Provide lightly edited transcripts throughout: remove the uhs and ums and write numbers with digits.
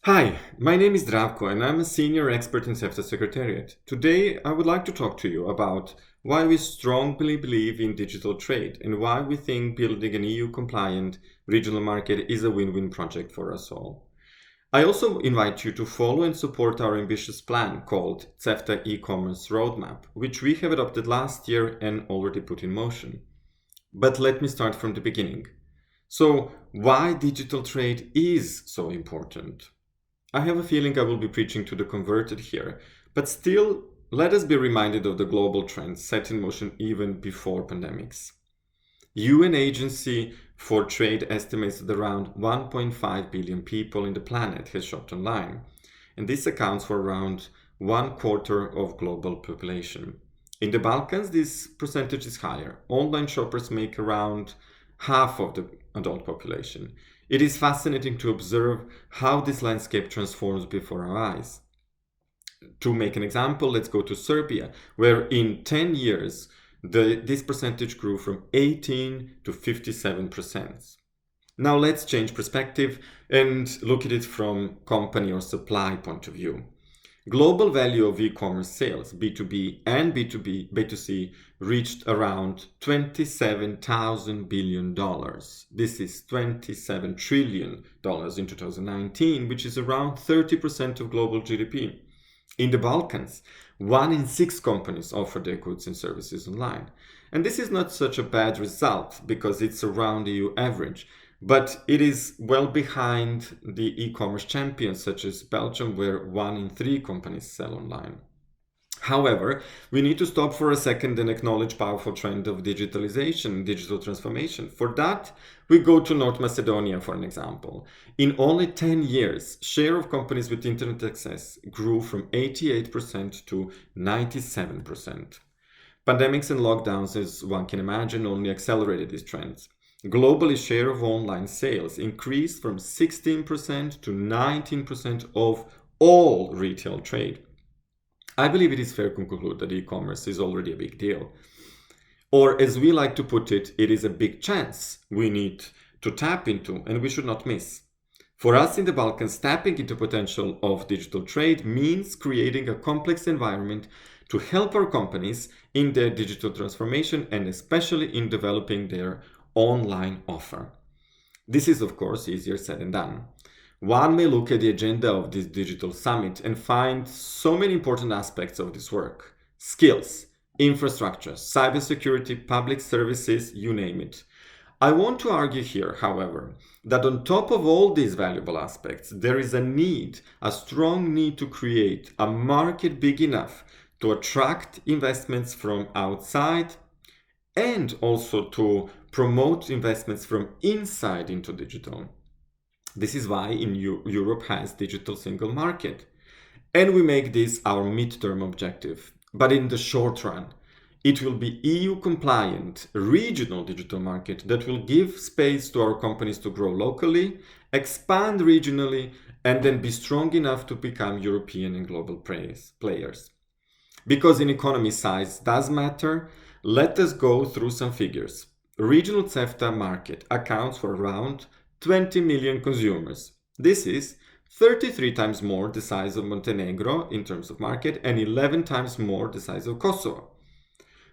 Hi, my name is Zdravko and I'm a senior expert in CEFTA Secretariat. Today I would like to talk to you about why we strongly believe in digital trade and why we think building an EU-compliant regional market is a win-win project for us all. I also invite you to follow and support our ambitious plan called CEFTA e-commerce roadmap, which we have adopted last year and already put in motion. But let me start from the beginning. So, why digital trade is so important? I have a feeling I will be preaching to the converted here, but still, let us be reminded of the global trends set in motion even before pandemics. UN Agency for Trade estimates that around 1.5 billion people in the planet has shopped online, and this accounts for around one quarter of global population. In the Balkans, this percentage is higher. Online shoppers make around half of the adult population. It is fascinating to observe how this landscape transforms before our eyes. To make an example, let's go to Serbia, where in 10 years, this percentage grew from 18 to 57%. Now let's change perspective and look at it from company or supply point of view. Global value of e-commerce sales, B2B and B2C, reached around $27,000 billion. This is $27 trillion in 2019, which is around 30% of global GDP. In the Balkans, 1 in 6 companies offer their goods and services online. And this is not such a bad result because it's around the EU average. But it is well behind the e-commerce champions such as Belgium, where 1 in 3 companies sell online. However, we need to stop for a second and acknowledge powerful trend of digitalization, digital transformation. For that, we go to North Macedonia for an example. In only 10 years, share of companies with internet access grew from 88% to 97%. Pandemics and lockdowns, as one can imagine, only accelerated these trends. Globally, share of online sales increased from 16% to 19% of all retail trade. I believe it is fair to conclude that e-commerce is already a big deal. Or as we like to put it, it is a big chance we need to tap into and we should not miss. For us in the Balkans, tapping into potential of digital trade means creating a complex environment to help our companies in their digital transformation and especially in developing their online offer. This is, of course, easier said than done. One may look at the agenda of this digital summit and find so many important aspects of this work: skills, infrastructure, cybersecurity, public services, you name it. I want to argue here, however, that on top of all these valuable aspects, there is a strong need to create a market big enough to attract investments from outside and also to promote investments from inside into digital. This is why Europe has digital single market. And we make this our midterm objective. But in the short run, it will be EU compliant regional digital market that will give space to our companies to grow locally, expand regionally, and then be strong enough to become European and global players. Because in economy size does matter, let us go through some figures. Regional CEFTA market accounts for around 20 million consumers. This is 33 times more the size of Montenegro in terms of market and 11 times more the size of Kosovo.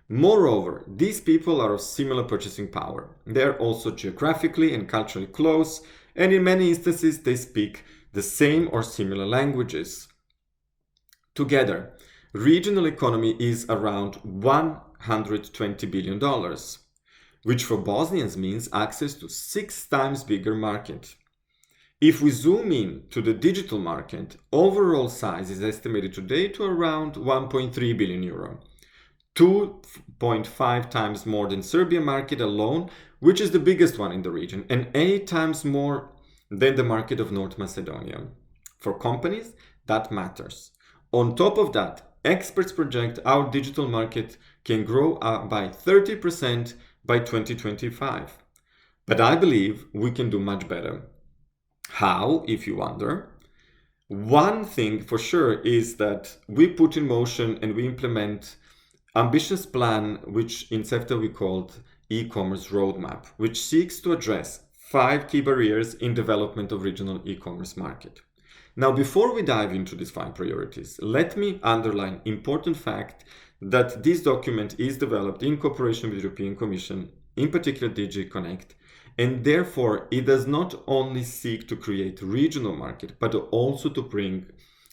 Moreover, these people are of similar purchasing power. They are also geographically and culturally close, and in many instances they speak the same or similar languages. Together, regional economy is around $120 billion, which for Bosnians means access to 6 times bigger market. If we zoom in to the digital market, overall size is estimated today to around 1.3 billion euro, 2.5 times more than Serbia market alone, which is the biggest one in the region, and 8 times more than the market of North Macedonia. For companies, that matters. On top of that, experts project our digital market can grow by 30% by 2025. But I believe we can do much better. How, if you wonder? One thing for sure is that we put in motion and we implement ambitious plan, which in CEFTA we called e-commerce roadmap, which seeks to address 5 key barriers in development of regional e-commerce market. Now, before we dive into these 5 priorities, let me underline important fact that this document is developed in cooperation with the European Commission, in particular DG Connect, and therefore it does not only seek to create a regional market, but also to bring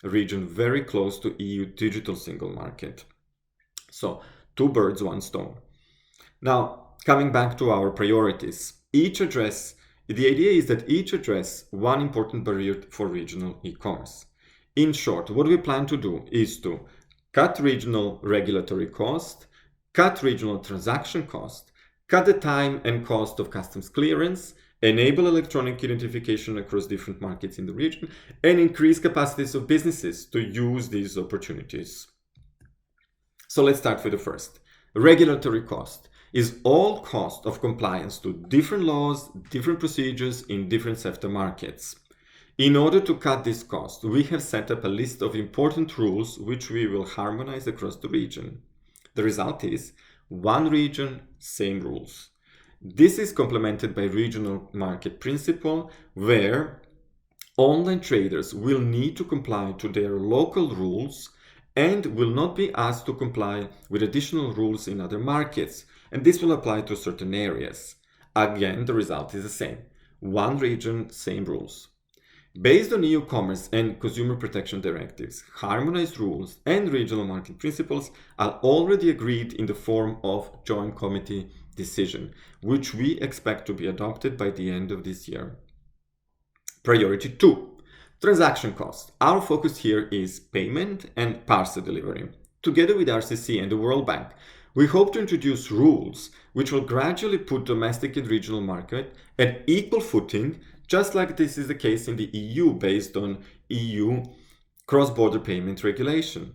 a region very close to EU digital single market. So, 2 birds, 1 stone. Now, coming back to our priorities, the idea is that each address one important barrier for regional e-commerce. In short, what we plan to do is to cut regional regulatory cost, cut regional transaction cost, cut the time and cost of customs clearance, enable electronic identification across different markets in the region, and increase capacities of businesses to use these opportunities. So let's start with the first. Regulatory cost is all cost of compliance to different laws, different procedures in different CEFTA markets. In order to cut this cost, we have set up a list of important rules which we will harmonize across the region. The result is one region, same rules. This is complemented by regional market principle, where online traders will need to comply to their local rules and will not be asked to comply with additional rules in other markets, and this will apply to certain areas. Again, the result is the same. One region, same rules. Based on EU commerce and consumer protection directives, harmonized rules and regional market principles are already agreed in the form of joint committee decision, which we expect to be adopted by the end of this year. Priority 2, transaction cost. Our focus here is payment and parcel delivery. Together with RCC and the World Bank, we hope to introduce rules which will gradually put domestic and regional market at equal footing, just like this is the case in the EU based on EU cross-border payment regulation.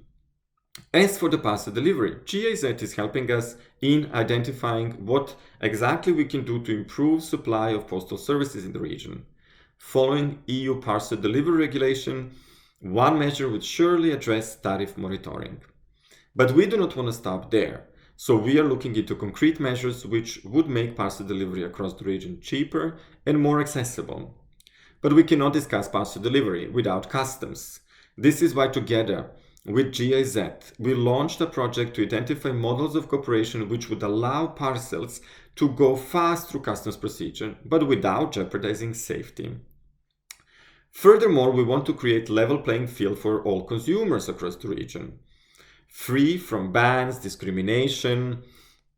As for the parcel delivery, GIZ is helping us in identifying what exactly we can do to improve supply of postal services in the region. Following EU parcel delivery regulation, one measure would surely address tariff monitoring. But we do not want to stop there. So we are looking into concrete measures which would make parcel delivery across the region cheaper and more accessible. But we cannot discuss parcel delivery without customs. This is why together with GIZ, we launched a project to identify models of cooperation which would allow parcels to go fast through customs procedure, but without jeopardizing safety. Furthermore, we want to create level playing field for all consumers across the region, free from bans, discrimination,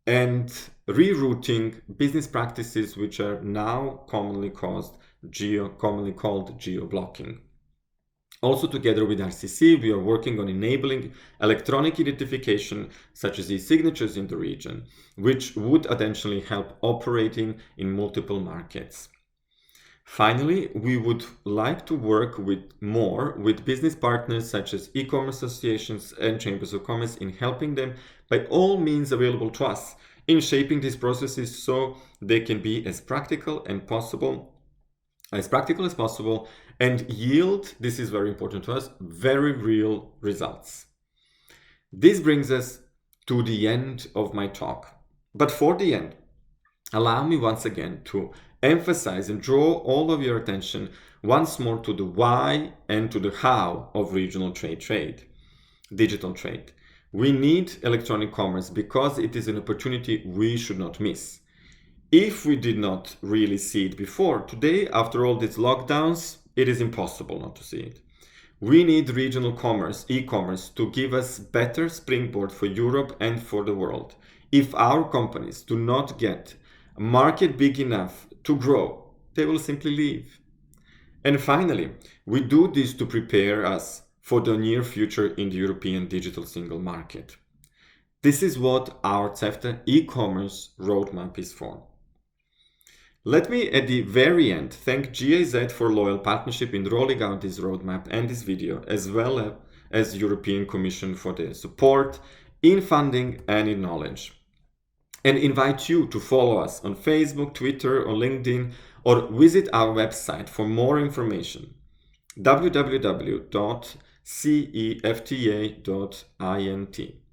and rerouting business practices which are now commonly called geo-blocking. Also, together with RCC, we are working on enabling electronic identification such as e-signatures in the region, which would additionally help operating in multiple markets. Finally, we would like to work more with business partners such as e-commerce associations and chambers of commerce in helping them by all means available to us in shaping these processes so they can be as practical as possible and yield, this is very important to us, very real results. This brings us to the end of my talk. But for the end, allow me once again to emphasize and draw all of your attention once more to the why and to the how of regional digital trade. We need electronic commerce because it is an opportunity we should not miss. If we did not really see it before, today, after all these lockdowns, it is impossible not to see it. We need regional commerce, e-commerce, to give us better springboard for Europe and for the world. If our companies do not get a market big enough to grow, they will simply leave. And finally, we do this to prepare us for the near future in the European digital single market. This is what our CEFTA e-commerce roadmap is for. Let me at the very end thank GIZ for loyal partnership in rolling out this roadmap and this video, as well as European Commission for their support in funding and in knowledge. And invite you to follow us on Facebook, Twitter, or LinkedIn, or visit our website for more information, www.cefta.int.